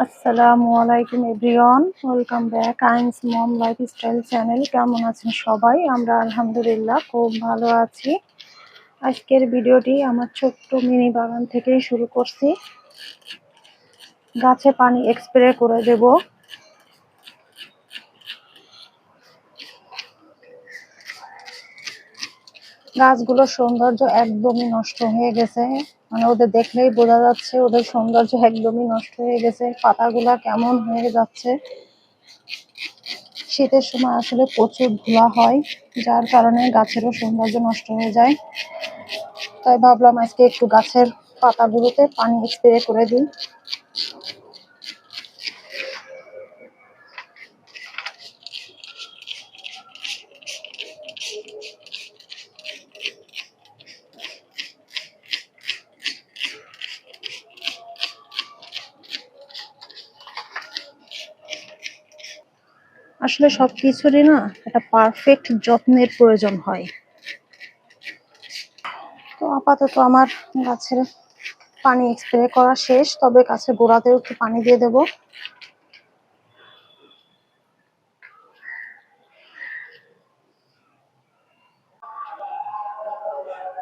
আসসালামু আলাইকুম everyone, welcome back আইনস মম লাইফস্টাইল চ্যানেল। কেমন আছেন সবাই? আমরা আলহামদুলিল্লাহ খুব ভালো আছি। আজকের ভিডিওটি আমার ছোট্ট মিনি বাগান থেকেই শুরু করছি। গাছে পানি স্প্রে করে দেব। গাছগুলোর সৌন্দর্য একদমই নষ্ট হয়ে গেছে, মানে ওদের দেখলেই বোঝা যাচ্ছে ওদের সৌন্দর্য একদমই নষ্ট হয়ে গেছে। পাতাগুলা কেমন হয়ে যাচ্ছে। শীতের সময় আসলে প্রচুর ধুলা হয়, যার কারণে গাছেরও সৌন্দর্য নষ্ট হয়ে যায়। তাই ভাবলাম আজকে একটু গাছের পাতাগুলোতে পানি স্প্রে করে দিই। আসলে সবকিছুরই না একটা পারফেক্ট যত্নের প্রয়োজন হয়। তো আপাতত আমার গাছের পানি স্প্রে করা শেষ, তবে গাছের গোড়াতেও একটু পানি দিয়ে দেব।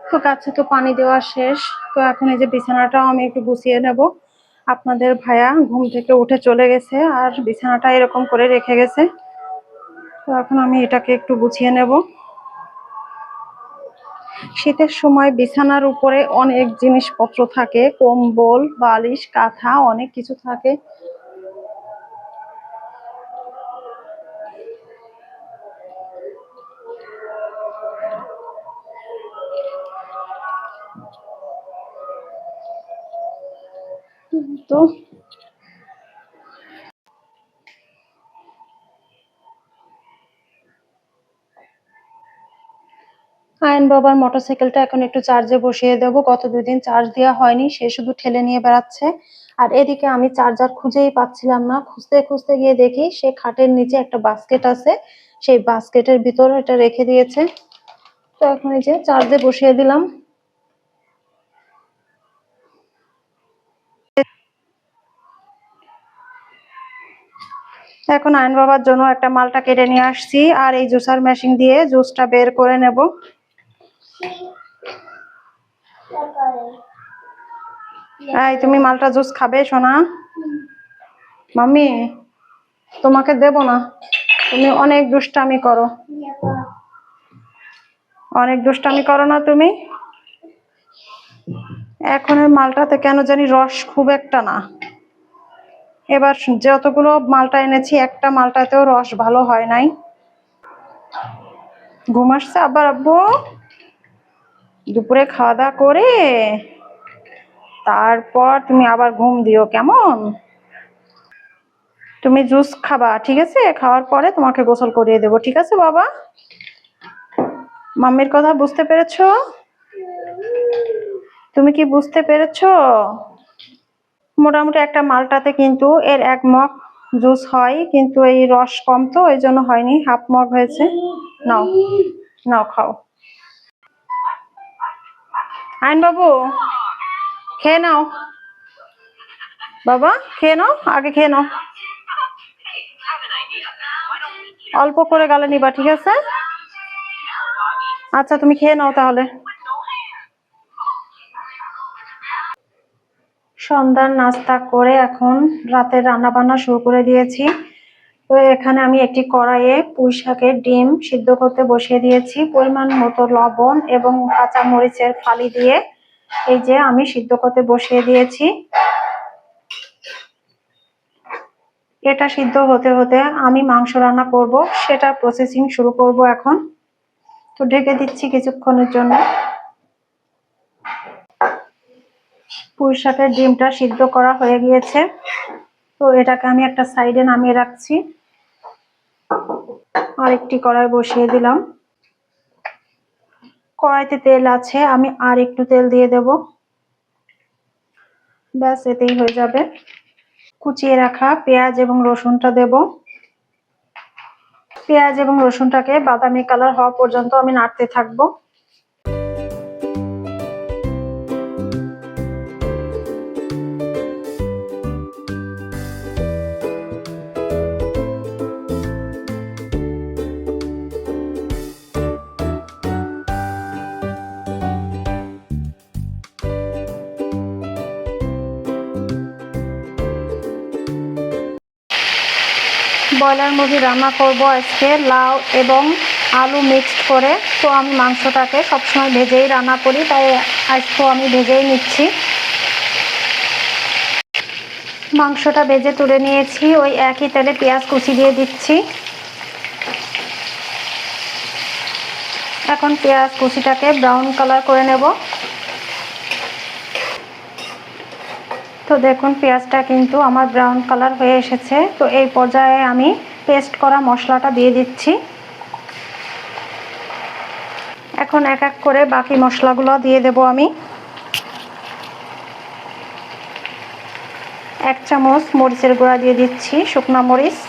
তো গাছে তো পানি দেওয়া শেষ। তো এখন এই যে বিছানাটাও আমি একটু গুছিয়ে নেব। আপনাদের ভাইয়া ঘুম থেকে উঠে চলে গেছে আর বিছানাটা এরকম করে রেখে গেছে। তো এখন আমি এটাকে একটু গুছিয়ে নেব। শীতের সময় বিছানার উপরে অনেক জিনিসপত্র থাকে, কম্বল, বালিশ, কাঁথা, অনেক কিছু থাকে। তো আয়ন বাবার মোটরসাইকেলটা এখন একটু চার্জে বসিয়ে দেবো। গত 2 দিন চার্জ দেওয়া হয়নি, সে শুধু ঠেলে নিয়ে বেড়াচ্ছে। আর এদিকে আমি চার্জার খুঁজেই পাচ্ছিলাম না। খুঁজতে খুঁজতে গিয়ে দেখি সে খাটের নিচে একটা বাস্কেট আছে, সেই বাস্কেটের ভিতরে এটা রেখে দিয়েছে। তো এখন এই যে চার্জে বসিয়ে দিলাম। এখন আয়ন বাবার জন্য একটা মালটা কেটে নিয়ে আসছি, আর এই জুসার মেশিন দিয়ে জুসটা বের করে নেব। এই তুমি মালটা জুস খাবে সোনা? মাম্মি তোমাকে দেব না, তুমি অনেক দুষ্টামি করো। অনেক দুষ্টামি করো না তুমি? এখনের মালটাতে কেন জানি রস খুব একটা না। এবার যতগুলো মালটা এনেছি একটা মালটাতেও রস ভালো হয় নাই। ঘুম আসছে আবার আব্বু? দুপুরে খাওয়া দাওয়া করে তারপর তুমি আবার ঘুম দিও কেমন? তুমি জুস খাবা, ঠিক আছে? খাওয়ার পরে তোমাকে গোসল করিয়ে দেবো, ঠিক আছে বাবা? মাম্মির কথা বুঝতে পেরেছো? তুমি কি বুঝতে পেরেছো? মোটামুটি একটা মালটাতে কিন্তু এর 1 মগ জুস হয়, কিন্তু এই রস কম তো এই জন্য হয়নি, হাফ মগ হয়েছে। নাও নাও খাও। আইন বাবু খেয়ে নাও, বাবা খেয়ে নাও, আগে খেয়ে নাও। অল্প করে গালে নিবা, ঠিক আছে? আচ্ছা তুমি খেয়ে নাও তাহলে। সন্ধ্যার নাস্তা করে এখন রাতের রান্না বান্না শুরু করে দিয়েছি। তো এখানে আমি একটি কড়াইয়ে পুঁই শাকের ডিম সিদ্ধ করতে বসিয়ে দিয়েছি। পরিমাণ মতো লবণ এবং কাঁচা মরিচের ফালি দিয়ে এই যে আমি সিদ্ধ করতে বসিয়ে দিয়েছি। এটা সিদ্ধ হতে হতে আমি মাংস রান্না করব, সেটা প্রসেসিং শুরু করব এখন। তো ঢেকে দিচ্ছি কিছুক্ষণের জন্য। পুঁই শাকের ডিমটা সিদ্ধ করা হয়ে গিয়েছে, তো এটাকে আমি একটা সাইডে নামিয়ে রাখছি। আরেকটি কড়াই বসিয়ে দিলাম। কড়াইতে তেল আছে, আমি আর একটু তেল দিয়ে দেব। ব্যাস এতেই হয়ে যাবে। কুচিয়ে রাখা পেঁয়াজ এবং রসুনটা দেব। পেঁয়াজ এবং রসুনটাকে বাদামি কালার হওয়া পর্যন্ত আমি নাড়তে থাকবো। ব্রয়লার মুরগি রান্না করব আজকে লাউ এবং আলু মিক্সড করে। তো আমি মাংসটাকে সবসময় ভেজেই রান্না করি, তাই আজকেও আমি ভেজেই নিচ্ছি। মাংসটা ভেজে তুলে নিয়েছি। ওই একই তেলে পেঁয়াজ কুচি দিয়ে দিচ্ছি। এখন পেঁয়াজ কুচিটাকে ব্রাউন কালার করে নেব। তো দেখুন পেঁয়াজটা কিন্তু আমার ব্রাউন কালার হয়ে এসেছে। তো এই পর্যায়ে আমি পেস্ট করা মশলাটা দিয়ে দিচ্ছি। এখন এক এক করে বাকি মশলাগুলো দিয়ে দেব আমি। 1 চামচ মরিচের গুঁড়া দিয়ে দিচ্ছি, শুকনা মরিচ।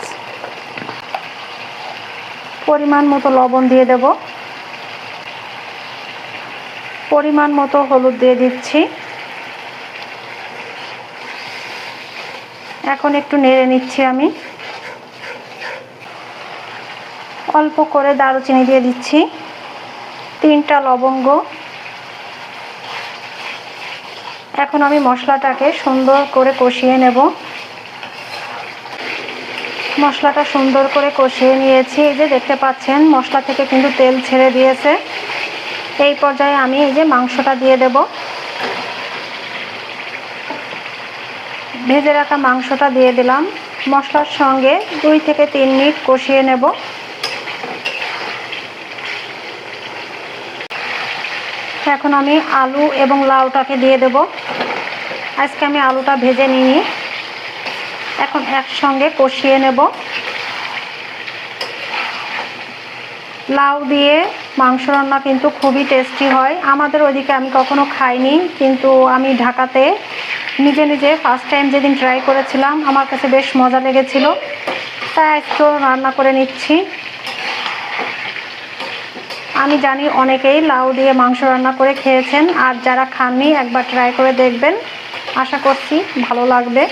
পরিমাণ মতো লবণ দিয়ে দেব। পরিমাণ মতো হলুদ দিয়ে দিচ্ছি। এখন একটু নেড়ে নিচ্ছি আমি। অল্প করে দারুচিনি দিয়ে দিচ্ছি, 3টা লবঙ্গ। এখন আমি মশলাটাকে সুন্দর করে কষিয়ে নেব। মশলাটা সুন্দর করে কষিয়ে নিয়েছি। এই যে দেখতে পাচ্ছেন মশলা থেকে কিন্তু তেল ছেড়ে দিয়েছে। এই পর্যায়ে আমি এই যে মাংসটা দিয়ে দেব। ভেজে রাখা মাংসটা দিয়ে দিলাম। মশলার সঙ্গে 2 থেকে 3 মিনিট কষিয়ে নেব। এখন আমি আলু এবং লাউটাকে দিয়ে দেব। আজকে আমি আলুটা ভেজে নিই। এখন একসঙ্গে কষিয়ে নেব। লাউ দিয়ে মাংস রান্না কিন্তু খুবই টেস্টি হয়। আমাদের ওইদিকে আমি কখনো খাইনি, কিন্তু আমি ঢাকাতে নিজে নিজে ফার্স্ট টাইম যেদিন ট্রাই করেছিলাম আমার কাছে বেশ মজা লেগেছিল, তাই একটু রান্না করে নিচ্ছি। আমি জানি অনেকেই লাউ দিয়ে মাংস রান্না করে খেয়েছেন, আর যারা খাননি একবার ট্রাই করে দেখবেন। আশা করছি ভালো লাগবে।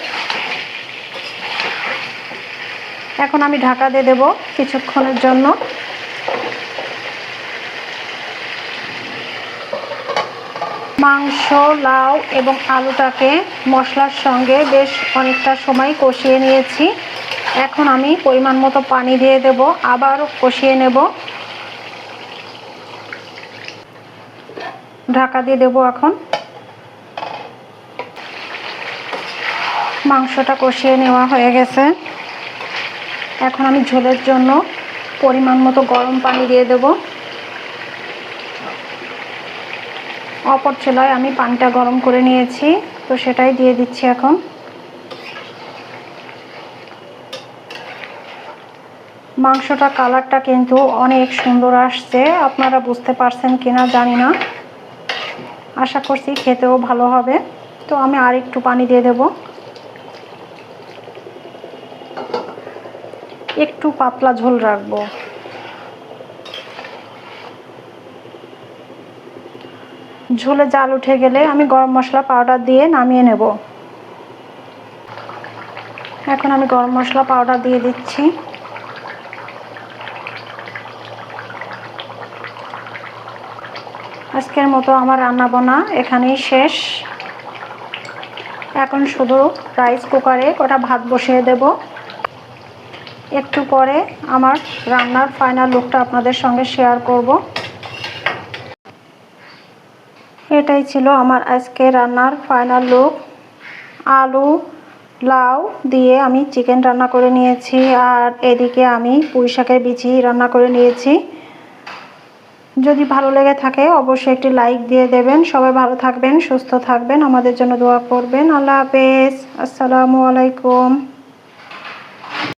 এখন আমি ঢাকা দিয়ে দেব কিছুক্ষণের জন্য। মাংস, লাউ এবং আলুটাকে মশলার সঙ্গে বেশ অনেকটা সময় কষিয়ে নিয়েছি। এখন আমি পরিমাণ মতো পানি দিয়ে দেব, আবারও কষিয়ে নেব। ঢাকা দিয়ে দেব। এখন মাংসটা কষিয়ে নেওয়া হয়ে গেছে। এখন আমি ঝোলের জন্য পরিমাণ মতো গরম পানি দিয়ে দেব। অপর চুলায় আমি পানিটা গরম করে নিয়েছি, তো সেটাই দিয়ে দিচ্ছি এখন। মাংসটা কালারটা কিন্তু অনেক সুন্দর আসছে, আপনারা বুঝতে পারছেন কিনা জানি না। আশা করছি খেতেও ভালো হবে। তো আমি আর একটু পানি দিয়ে দেব। একটু পাতলা ঝোল রাখবো। ঝোলে জাল উঠে গেলে আমি গরম মশলা পাউডার দিয়ে নামিয়ে নেব। এখন আমি গরম মশলা পাউডার দিয়ে দিচ্ছি। আজকের মতো আমার রান্নাবান্না এখানেই শেষ। এখন শুধু রাইস কুকারে কটা ভাত বসিয়ে দেব। একটু পরে আমার রান্নার ফাইনাল লুকটা আপনাদের সঙ্গে শেয়ার করব। এটাই ছিল আমার আজকে রান্নার ফাইনাল লুক। আলু লাউ দিয়ে আমি চিকেন রান্না করে নিয়েছি, আর এদিকে আমি পুঁই শাকের বিচি রান্না করে নিয়েছি। যদি ভালো লেগে থাকে অবশ্যই একটি লাইক দিয়ে দেবেন। সবাই ভালো থাকবেন, সুস্থ থাকবেন, আমাদের জন্য দোয়া করবেন। আল্লাহ হাফেজ। আসসালামু আলাইকুম।